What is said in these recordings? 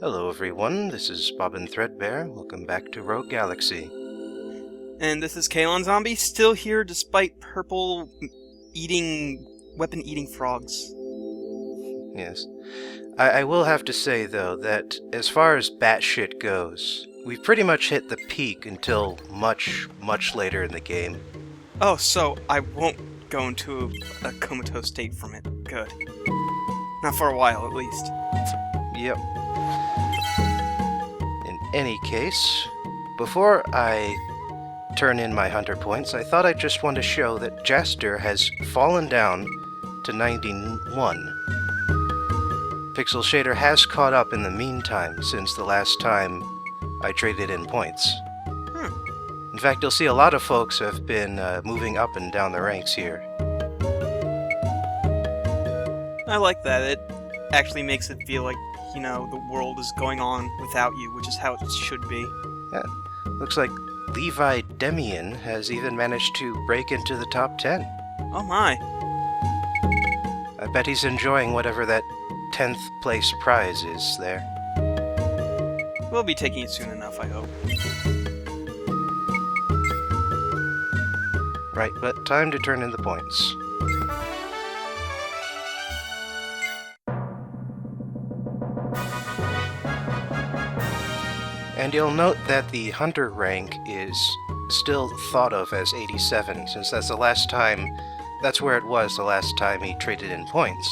Hello everyone, this is Bobbin Threadbare. Welcome back to Rogue Galaxy. And this is Kalon Zombie, still here despite weapon-eating frogs. Yes. I will have to say, though, that as far as batshit goes, we've pretty much hit the peak until much, much later in the game. Oh, so I won't go into a comatose state from it. Good. Not for a while, at least. Yep. In any case, before I turn in my hunter points, I thought I'd just want to show that Jaster has fallen down to 91. Pixel Shader has caught up in the meantime since the last time I traded in points. In fact, you'll see a lot of folks have been moving up and down the ranks here. I like that. It actually makes it feel like, the world is going on without you, which is how it should be. Yeah, looks like Levi Demian has even managed to break into the top 10. Oh my. I bet he's enjoying whatever that 10th place prize is there. We'll be taking it soon enough, I hope. Right, but time to turn in the points. And you'll note that the Hunter rank is still thought of as 87, since that's where it was the last time he traded in points.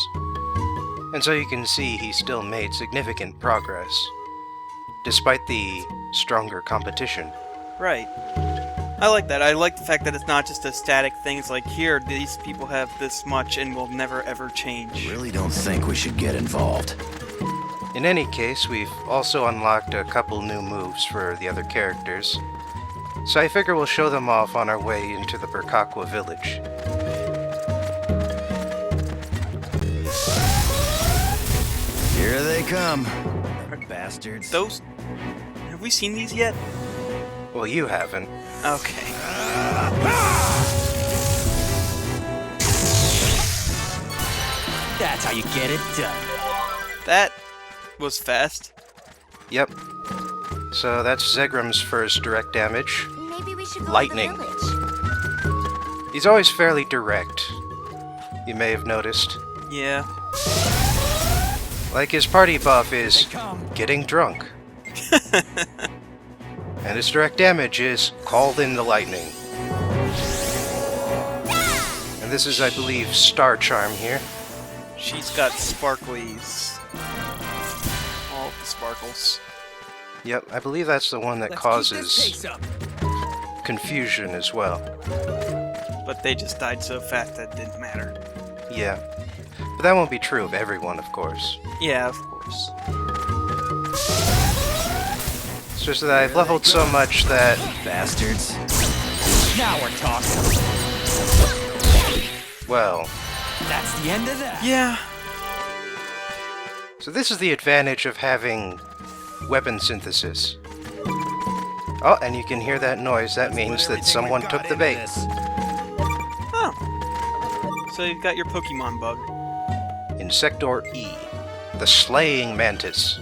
And so you can see he still made significant progress, despite the stronger competition. Right. I like that. I like the fact that it's not just a static thing. It's like, here, these people have this much and will never ever change. Really don't think we should get involved. In any case, we've also unlocked a couple new moves for the other characters, so I figure we'll show them off on our way into the Burkakwa village. Here they come. Bastards. Those... Have we seen these yet? Well, you haven't. Okay. That's how you get it done. That was fast. Yep. So that's Zegram's first direct damage. Maybe we should go Lightning. to the village. He's always fairly direct, you may have noticed. Yeah. Like his party buff is getting drunk. And his direct damage is called in the lightning. And this is, I believe, Star Charm here. She's got sparklies. All of the sparkles. Yep, I believe that's the one that causes confusion as well. But they just died so fast that it didn't matter. Yeah. But that won't be true of everyone, of course. Yeah, of course. It's just that I've leveled so much that... Bastards. Now we're talking. Well... That's the end of that. Yeah. So this is the advantage of having weapon synthesis. Oh, and you can hear that noise. That means that someone took the bait. Oh. So you've got your Pokemon bug. Insector E, the Slaying Mantis.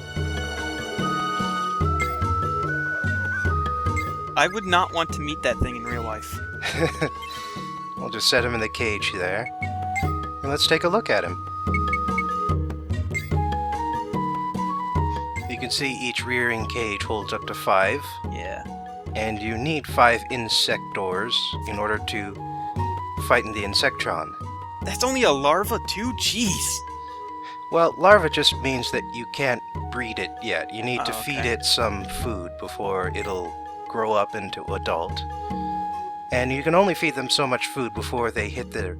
I would not want to meet that thing in real life. We'll just set him in the cage there. And let's take a look at him. You can see each rearing cage holds up to 5. Yeah. And you need 5 Insectors in order to fight in the Insectron. That's only a larva too? Jeez. Well, larva just means that you can't breed it yet. You need to okay. feed it some food before it'll grow up into adult. And you can only feed them so much food before they hit the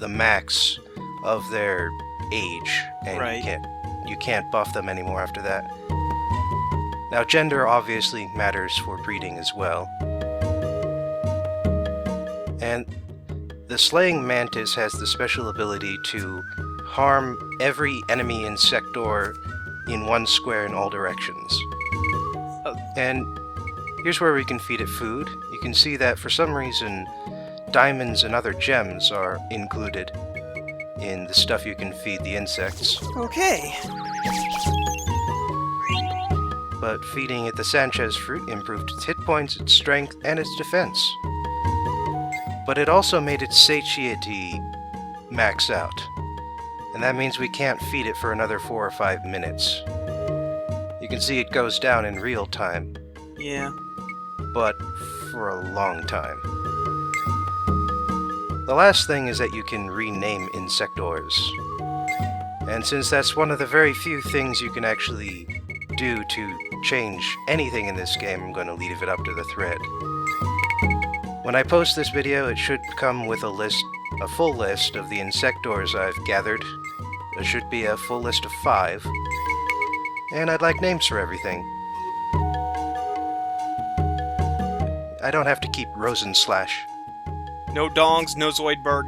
max of their age. And right. you can't buff them anymore after that. Now, gender obviously matters for breeding as well. And the Slaying Mantis has the special ability to harm every enemy Insector in one square in all directions. And here's where we can feed it food. You can see that for some reason diamonds and other gems are included in the stuff you can feed the insects. Okay. but feeding it the Sanchez fruit improved its hit points, its strength, and its defense. But it also made its satiety max out, and that means we can't feed it for another 4 or 5 minutes. You can see it goes down in real time, Yeah. but for a long time. The last thing is that you can rename insectors. And since that's one of the very few things you can actually do to change anything in this game, I'm going to leave it up to the thread. When I post this video, it should come with a full list of the insectors I've gathered. There should be a full list of 5. And I'd like names for everything. I don't have to keep Rosenslash. No dongs, no Zoidberg.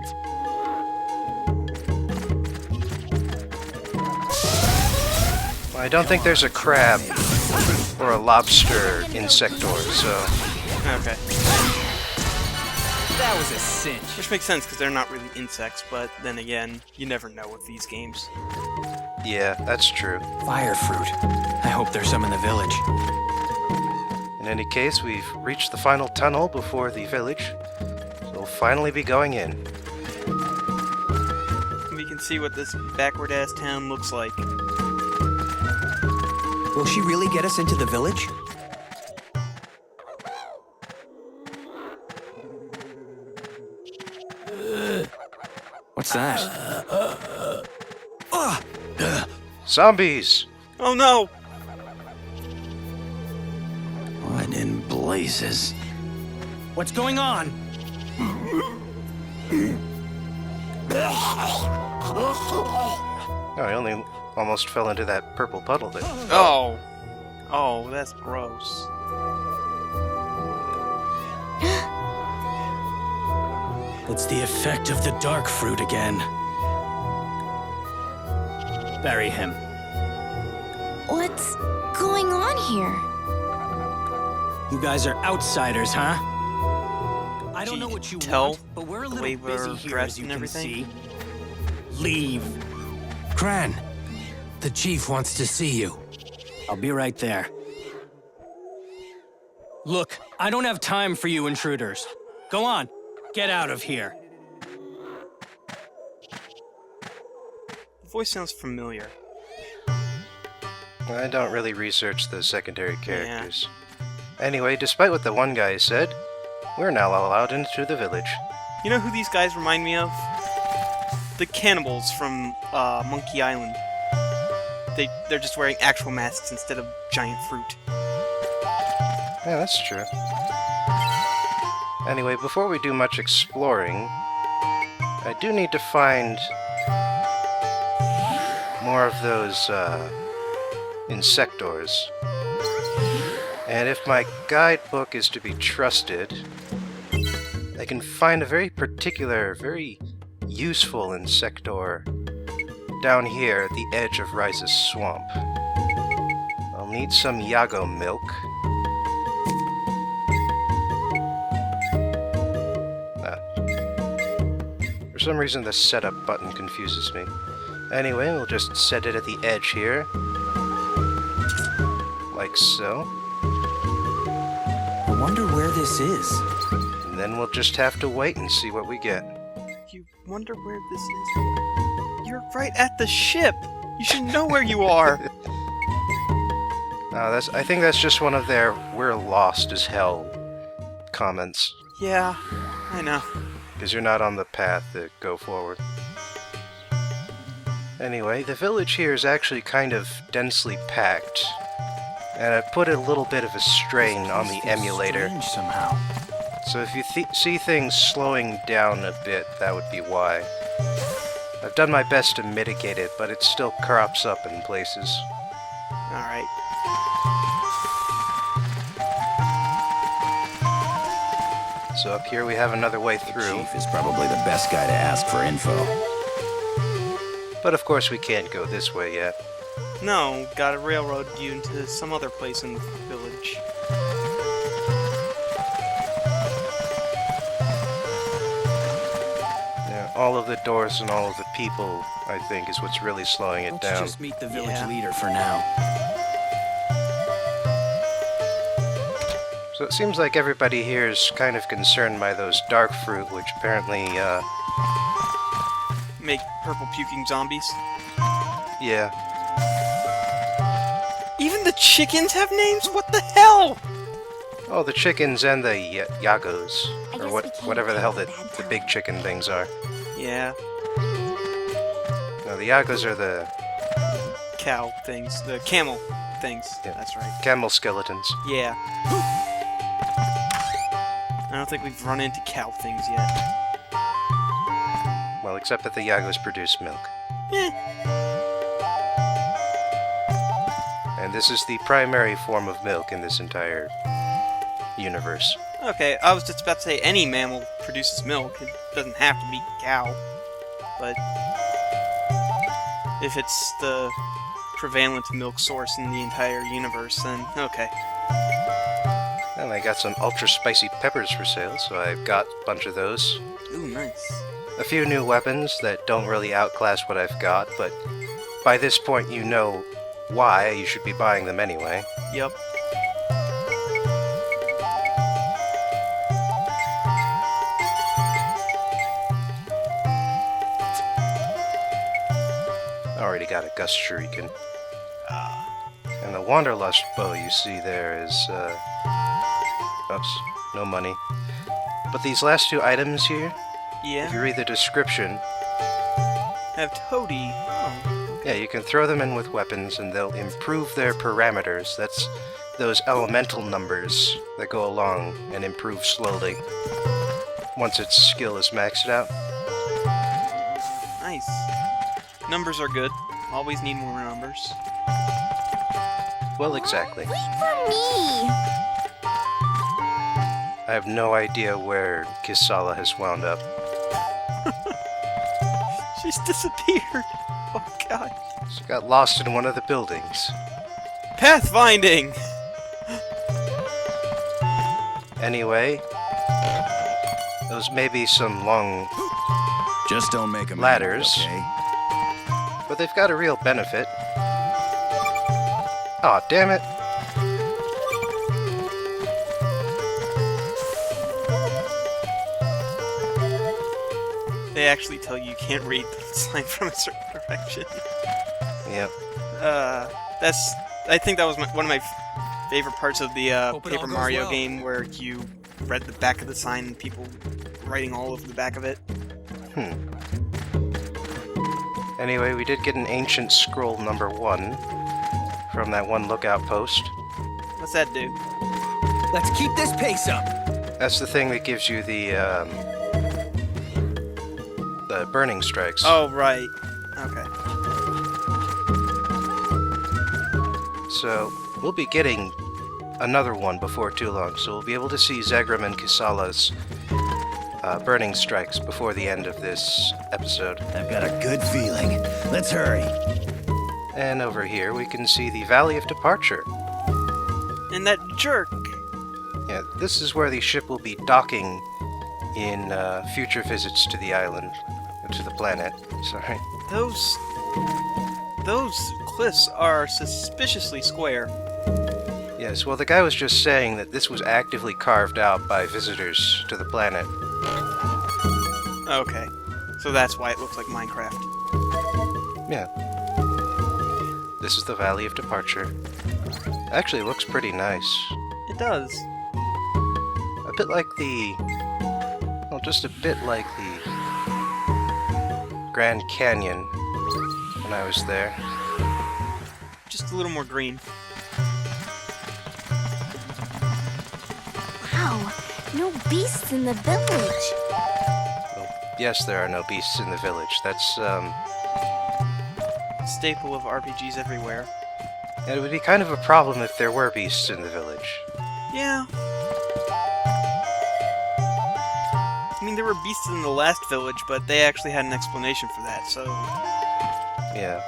I don't think there's a crab or a lobster insector, so... Okay. That was a cinch. Which makes sense, because they're not really insects, but then again, you never know with these games. Yeah, that's true. Fire fruit. I hope there's some in the village. In any case, we've reached the final tunnel before the village, so we'll finally be going in. We can see what this backward-ass town looks like. Will she really get us into the village? What's that? Zombies! Oh no! What in blazes? What's going on? Oh, I only almost fell into that purple puddle there. Oh! Oh, that's gross. It's the effect of the dark fruit again. Bury him. What's going on here? You guys are outsiders, huh? I don't know Can you what you tell want, but we're a the little way busy we're here, dressed as you and can everything? see. Leave. Cran, the chief wants to see you. I'll be right there. Look, I don't have time for you intruders. Go on, get out of here. The voice sounds familiar. I don't really research the secondary characters. Anyway, despite what the one guy said, we're now allowed into the village. You know who these guys remind me of? The cannibals from Monkey Island. They're just wearing actual masks instead of giant fruit. Yeah, that's true. Anyway, before we do much exploring, I do need to find more of those insectors. And if my guidebook is to be trusted, I can find a very particular, very useful insector down here at the edge of Rice's swamp. I'll need some Yago milk. For some reason the setup button confuses me. Anyway, we'll just set it at the edge here. Like so. I wonder where this is. And then we'll just have to wait and see what we get. You wonder where this is? You're right at the ship! You should know where you are! I think that's just one of their "we're lost as hell" comments. Yeah, I know. Because you're not on the path to go forward. Anyway, the village here is actually kind of densely packed. And I put a little bit of a strain on the emulator. Strange somehow. So if you see things slowing down a bit, that would be why. I've done my best to mitigate it, but it still crops up in places. Alright. So up here we have another way The through. chief is probably the best guy to ask for info. But of course we can't go this way yet. No, gotta railroad you into some other place in the village. Yeah, all of the doors and all of the people, I think, is what's really slowing it Let's down. just meet the village Yeah. leader for now. So it seems like everybody here is kind of concerned by those dark fruit, which apparently, Make purple puking zombies. yeah. Even the chickens have names? What the hell? Oh, the chickens and the Yagos. I Or guess what, we can't whatever the hell tell the bad time. big chicken things are. Yeah, No, the Yagos are the cow things. The camel things. Yeah. That's right. camel skeletons. Yeah. I don't think we've run into cow things yet. Well, except that the Yagos produce milk. Eh. And this is the primary form of milk in this entire universe. Okay, I was just about to say any mammal produces milk. It doesn't have to be cow. But if it's the prevalent milk source in the entire universe, then okay. And I got some ultra spicy peppers for sale, so I've got a bunch of those. Ooh, nice. A few new weapons that don't really outclass what I've got, but by this point you know why you should be buying them anyway. Yep. Already got a gust shuriken. And the wanderlust bow you see there is, oops, no money. But these last two items here, if Yeah. you read the description, Have toady. Oh. yeah, you can throw them in with weapons and they'll improve their parameters. That's those elemental numbers that go along and improve slowly once its skill is maxed out. Nice. Numbers are good. Always need more numbers. Well, exactly. Wait for me! I have no idea where Kisala has wound up. She's disappeared. Oh god. She got lost in one of the buildings. Pathfinding! Anyway, those may be some long, Just don't make them Ladders. okay? but they've got a real benefit. Aw, damn it. They actually tell you can't read the sign from a certain direction. Yep. That's. I think that was one of my favorite parts of the Hope it all Paper goes Mario well. game, where you read the back of the sign and people writing all over the back of it. Anyway, we did get an ancient scroll number 1 from that one lookout post. What's that do? Let's keep this pace up. That's the thing that gives you the burning strikes. Oh, right. Okay. So, we'll be getting another one before too long, so we'll be able to see Zegram and Kisala's burning strikes before the end of this episode. I've got a good feeling. Let's hurry. And over here we can see the Valley of Departure. And that jerk. Yeah, this is where the ship will be docking in future visits to the island, to the planet. Sorry. Those cliffs are suspiciously square. Yes, well, the guy was just saying that this was actively carved out by visitors to the planet. Okay. So that's why it looks like Minecraft. Yeah. This is the Valley of Departure. Actually, it looks pretty nice. It does. A bit like the... well, just a bit like the Grand Canyon when I was there. Just a little more green. Wow, no beasts in the village. Well, yes, there are no beasts in the village. That's, Staple of RPGs everywhere. it would be kind of a problem if there were beasts in the village. Yeah. I mean, there were beasts in the last village, but they actually had an explanation for that, so... Yeah.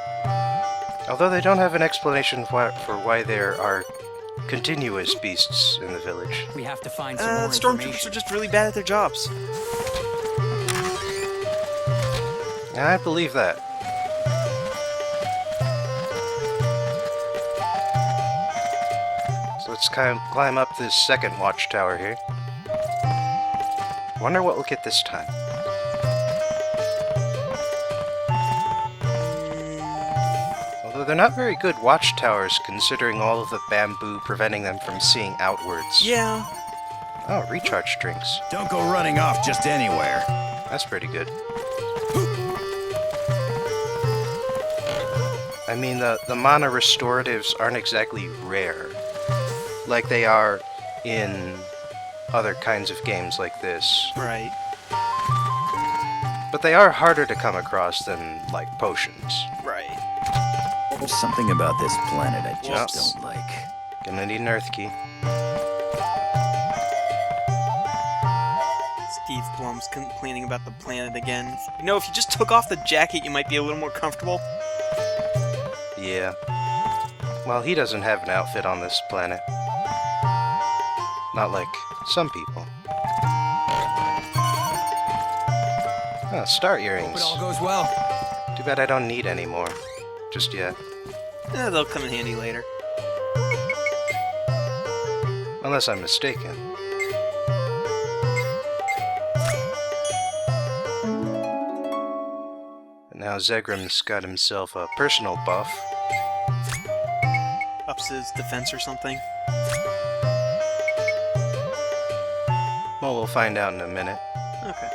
Although they don't have an explanation for why there are continuous beasts in the village. We have to find some more Stormtroopers information. are just really bad at their jobs. I believe that. So let's climb up this second watchtower here. Wonder what we'll get this time. Although they're not very good watchtowers considering all of the bamboo preventing them from seeing outwards. Yeah. Oh, recharge drinks. Don't go running off just anywhere. That's pretty good. I mean, the mana restoratives aren't exactly rare, like they are in other kinds of games like this. Right. But they are harder to come across than, like, potions. Right. There's something about this planet I just Whoops. don't like. Gonna need an Earth key. Steve Blum's complaining about the planet again. You know, if you just took off the jacket, you might be a little more comfortable. Yeah. Well, he doesn't have an outfit on this planet. Not like some people. Oh, star earrings. Hope it all goes well. Too bad I don't need any more. Just yet. They'll come in handy later. Unless I'm mistaken. And now Zegram's got himself a personal buff. Ups his defense or something. Well, we'll find out in a minute. Okay.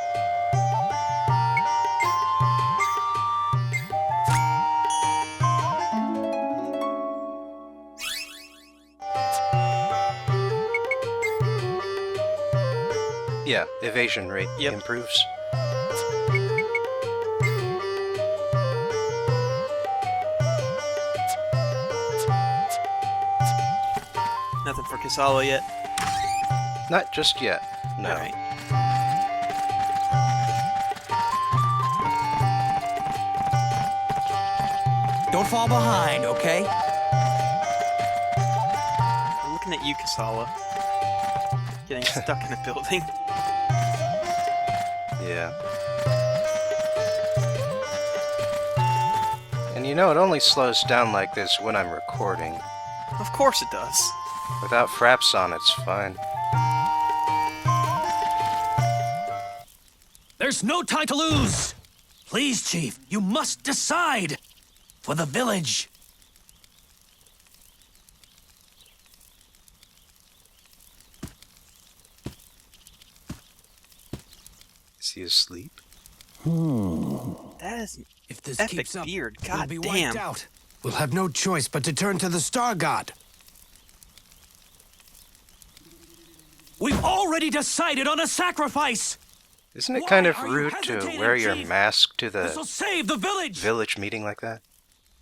Yeah, evasion rate Yep. improves. Nothing for Kasala yet. Not just yet. No. Alright. Don't fall behind, okay? I'm looking at you, Kasala. Getting stuck in a building. Yeah. And you know, it only slows down like this when I'm recording. Of course it does. Without fraps on, it's fine. There's no time to lose! Please, Chief, you must decide! For the village! Is he asleep? That is If this epic keeps up, beard. we'll God be damn. wiped out. We'll have no choice but to turn to the Star God. We've already decided on a sacrifice! Isn't it Why kind of are you rude to hesitating, wear your Chief? mask to This'll the save the village! village meeting like that?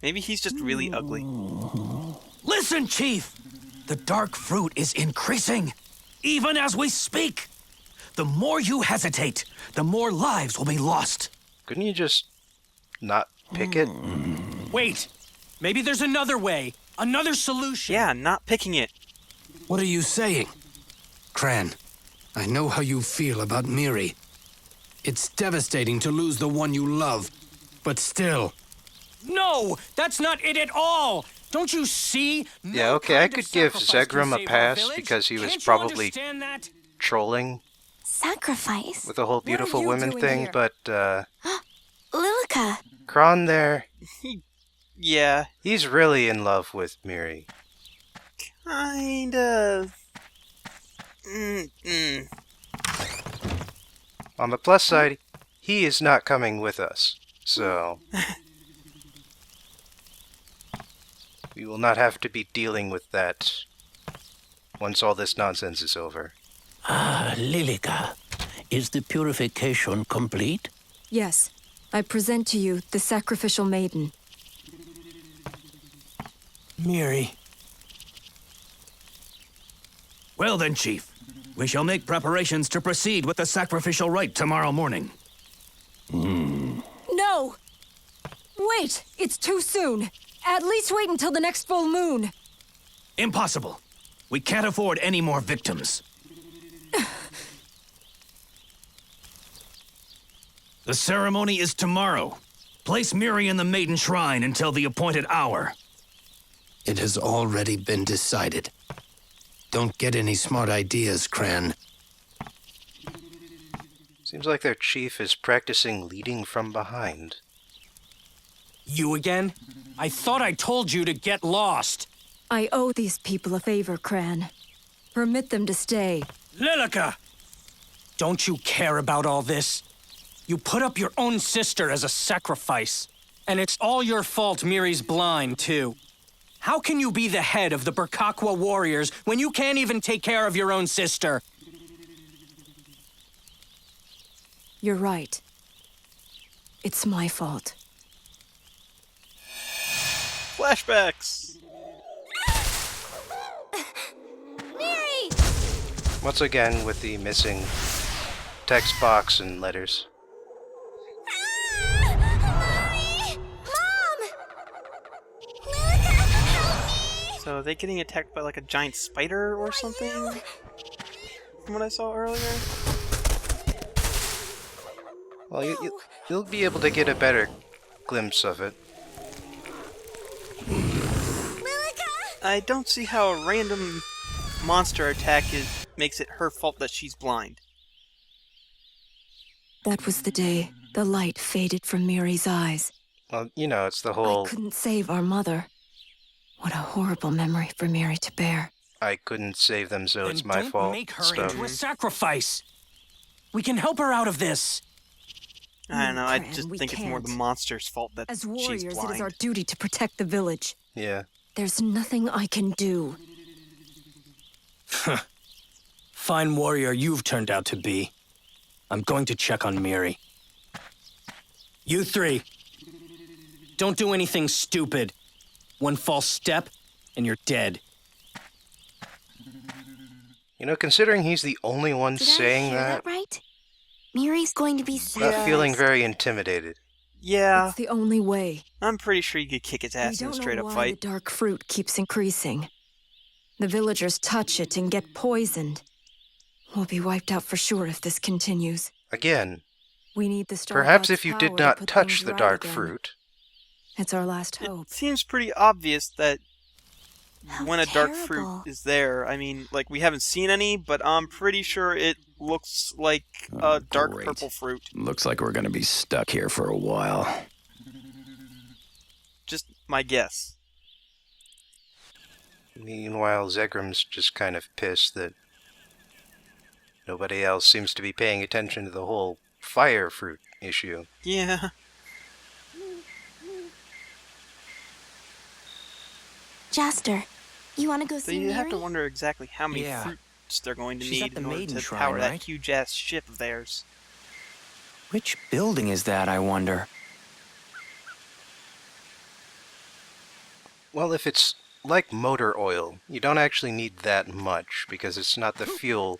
Maybe he's just really ugly. Listen, Chief! The dark fruit is increasing, even as we speak. The more you hesitate, the more lives will be lost. Couldn't you just not pick it? Wait, maybe there's another way, another solution. Yeah, not picking it. What are you saying? Cran, I know how you feel about Miri. It's devastating to lose the one you love, but still. No, that's not it at all. Don't you see? No Yeah, okay, I kind of could give sacrifice can Zegram a save our pass village. because he was Can't you probably understand that? trolling Sacrifice. with the whole beautiful you women doing thing, here? but, Lilica. Kron there, Yeah, he's really in love with Miri. kind of. On the plus side, he is not coming with us, so we will not have to be dealing with that once all this nonsense is over. Ah, Lilica, is the purification complete? Yes. I present to you the sacrificial maiden. Miri. Well then, Chief. We shall make preparations to proceed with the sacrificial rite tomorrow morning. No! Wait! It's too soon! At least wait until the next full moon! Impossible. We can't afford any more victims. The ceremony is tomorrow. Place Miri in the Maiden Shrine until the appointed hour. It has already been decided. don't get any smart ideas, Cran. Seems like their chief is practicing leading from behind. You again? I thought I told you to get lost. I owe these people a favor, Cran. Permit them to stay. Lilica! Don't you care about all this? You put up your own sister as a sacrifice. And it's all your fault Miri's blind, too. How can you be the head of the Burkakwa warriors when you can't even take care of your own sister? You're right. It's my fault. Flashbacks! Mary! Once again with the missing text box and letters. Mommy! Mom! Lilica, help me! So are they getting attacked by like a giant spider or something? From what I saw earlier? Well, you'll be able to get a better glimpse of it. Lilica! I don't see how a random monster attack makes it her fault that she's blind. That was the day the light faded from Miri's eyes. Well, you know, it's the I whole couldn't save our mother. What a horrible memory for Miri to bear. I couldn't save them, so it's Then my don't fault make her stuff. into a sacrifice. We can help her out of this. I don't know, I Cran, just we think it's more the can't. monster's fault that As she's warriors, it blind. is our duty to protect the village. Yeah. There's nothing I can do. Fine warrior you've turned out to be. I'm going to check on Miri. You three, don't do anything stupid. One false step, and you're dead. You know, considering he's the only one Did saying I hear that right? Miri's going to be not sad. feeling very intimidated. Yeah, It's the only way. I'm pretty sure you could kick its We ass in a don't know straight-up why fight. the dark fruit keeps increasing. The villagers touch it and get poisoned. We'll be wiped out for sure if this continues. Again, We need the star perhaps god's if you power did to not put touch things the right dark again. fruit, It's our last It hope. seems pretty obvious that How when a dark fruit terrible. is there, I mean, like, we haven't seen any, but I'm pretty sure it looks like a dark great. purple fruit. Looks like we're gonna be stuck here for a while. Just my guess. meanwhile, Zegram's just kind of pissed that nobody else seems to be paying attention to the whole fire fruit issue. Yeah. Jaster, you want to go So see you Miri? have to wonder exactly how many Yeah. fruits they're going to She's at need the in order Maiden to Shrine, power right? that huge-ass ship of theirs. Which building is that, I wonder? Well, if it's like motor oil, you don't actually need that much, because it's not the fuel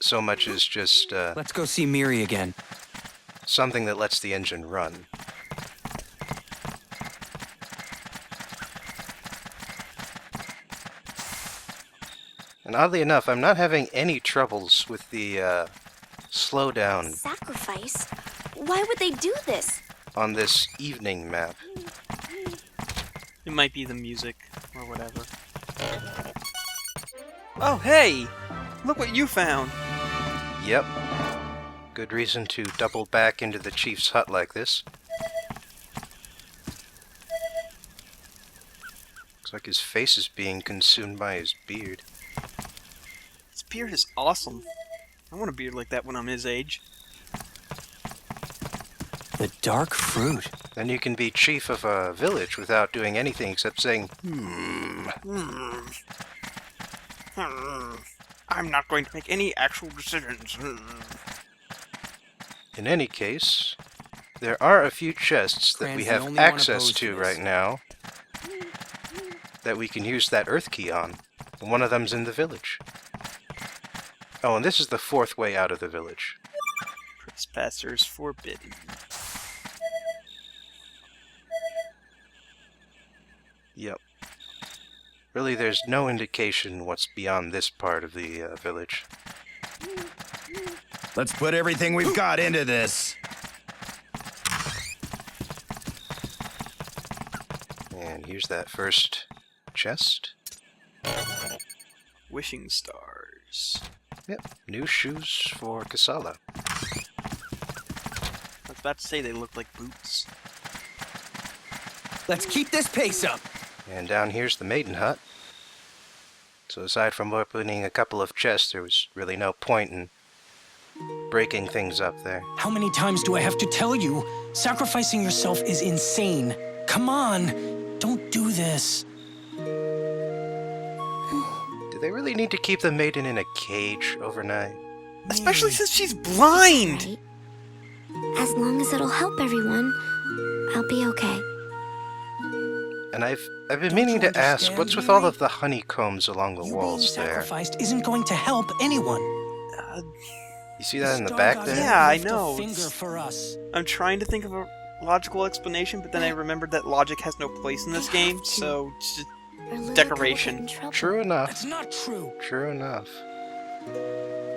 so much as just Let's go see Miri again. something that lets the engine run. And oddly enough, I'm not having any troubles with the slowdown Sacrifice? Why would they do this? on this evening map. It might be the music, or whatever. Oh, hey! Look what you found! Yep. Good reason to double back into the chief's hut like this. Looks like his face is being consumed by his beard. This beard is awesome. I want a beard like that when I'm his age. The dark fruit. Then you can be chief of a village without doing anything except saying, I'm not going to make any actual decisions. In any case, there are a few chests that we Cran's the have only one access opposed to to this. right now that we can use that earth key on. And one of them's in the village. Oh, and this is the fourth way out of the village. Trespassers forbidden. Yep. Really, there's no indication what's beyond this part of the village. Let's put everything we've got into this. And here's that first chest. Wishing stars. Yep, new shoes for Kasala. I was about to say they look like boots. Let's keep this pace up. And down here's the maiden hut. So aside from opening a couple of chests, there was really no point in breaking things up there. How many times do I have to tell you? Sacrificing yourself is insane. Come on, don't do this. Do they really need to keep the maiden in a cage overnight? Especially since she's blind! Right. As long as it'll help everyone, I'll be okay. And I've been Don't meaning you to ask, understand, what's with Mary? all of the honeycombs along the You being walls there? sacrificed isn't going to help anyone. You see that in the Star back God there? didn't Yeah, I lift a know. finger for us. I'm trying to think of a logical explanation, but then I remembered that logic has no place in this I game, have to. so it's just Or Lilica will Decoration. get in trouble. True enough. That's not true. True enough.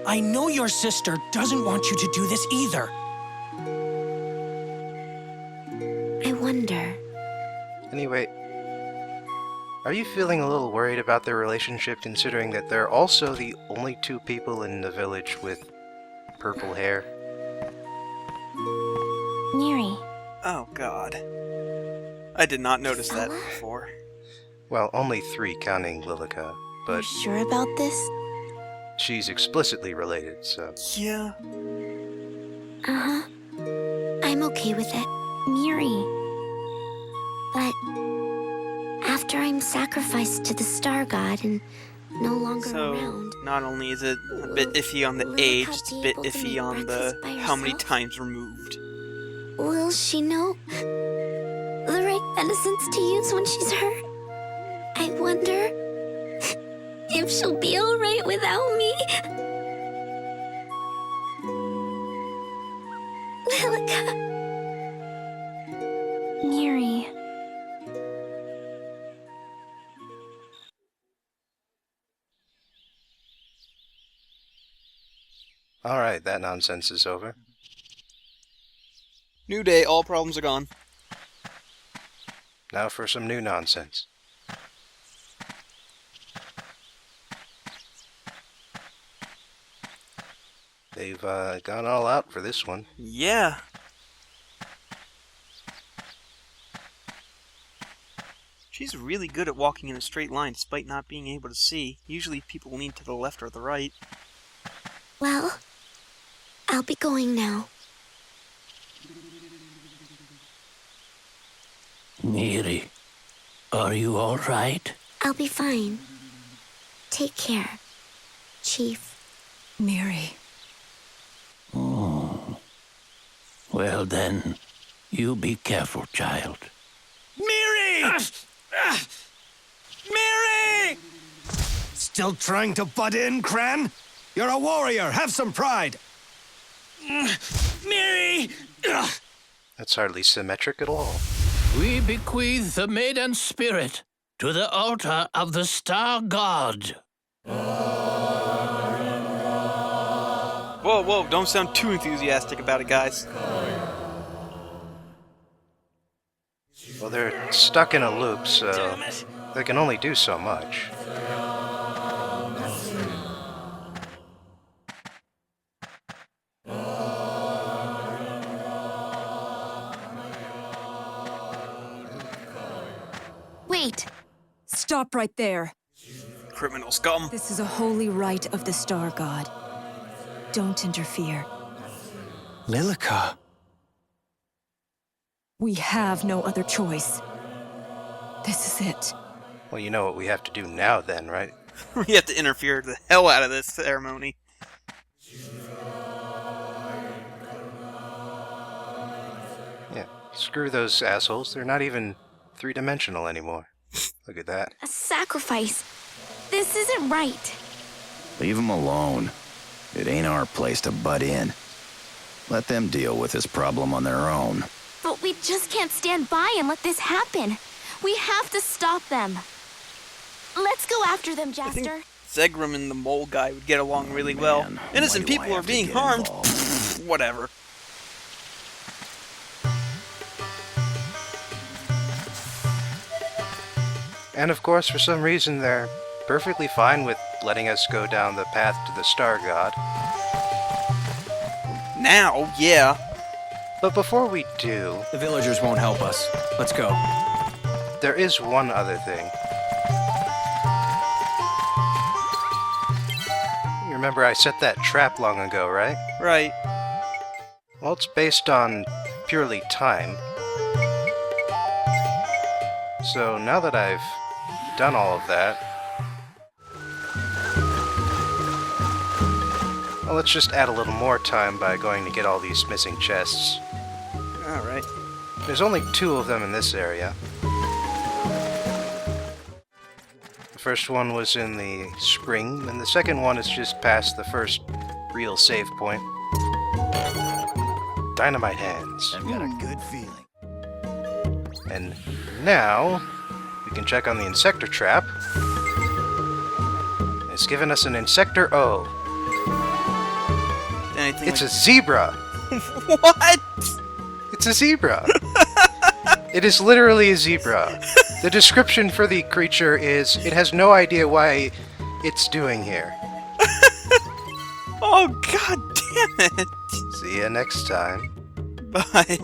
I know your sister doesn't want you to do this either. I wonder. Anyway, are you feeling a little worried about their relationship considering that they're also the only two people in the village with purple hair? Miri, oh god. I did not notice that Fella? before. Well, only 3 counting Lilica, you but sure about this? she's explicitly related, so... Yeah. Uh-huh. I'm okay with it. Miri. But after I'm sacrificed to the Star God and no longer So, around, not only is it a bit iffy on the Will age, Lilica it's a be bit able to iffy make on the breakfast by how many herself? times removed. will she know the right medicines to use when she's hurt? I wonder if she'll be alright without me. Lilica. Miri. Alright, that nonsense is over. New day, all problems are gone. Now for some new nonsense. They've gone all out for this one. Yeah. She's really good at walking in a straight line despite not being able to see. Usually people lean to the left or the right. Well, I'll be going now. Miri, are you all right? I'll be fine. Take care, Chief. Miri. Oh. Well then, you be careful, child. Miri! Miri! Still trying to butt in, Cran? You're a warrior. Have some pride. Miri! That's hardly symmetric at all. We bequeath the maiden's spirit to the altar of the Star God. Whoa, whoa, don't sound too enthusiastic about it, guys. Well, they're stuck in a loop, so they can only do so much. Wait! Stop right there. Criminal scum. This is a holy rite of the Star God. Don't interfere. Lilica. We have no other choice. This is it. Well, you know what we have to do now then, right? We have to interfere the hell out of this ceremony. Yeah, screw those assholes. They're not even 3-dimensional anymore. Look at that. A sacrifice. This isn't right. Leave them alone. It ain't our place to butt in. Let them deal with this problem on their own. But we just can't stand by and let this happen. We have to stop them. Let's go after them, I think Jaster. Zegram and the mole guy would get along really well. Man, Innocent why do I people are have to being get harmed. involved? Whatever. And of course, for some reason, they're perfectly fine with letting us go down the path to the Star God. Now, yeah. But before we do, The villagers won't help us. Let's go. there is one other thing. You remember I set that trap long ago, right? Right. Well, it's based on purely time. So now that I've done all of that, well, let's just add a little more time by going to get all these missing chests. Alright. There's only 2 of them in this area. The first one was in the spring, and the second one is just past the first real save point. Dynamite hands. I've got a good feeling. And now, we can check on the Insector Trap. It's given us an Insector O. Anything It's a like... zebra! What? It's a zebra! It is literally a zebra. The description for the creature is, it has no idea why it's doing here. Oh, god damn it! See ya next time. Bye.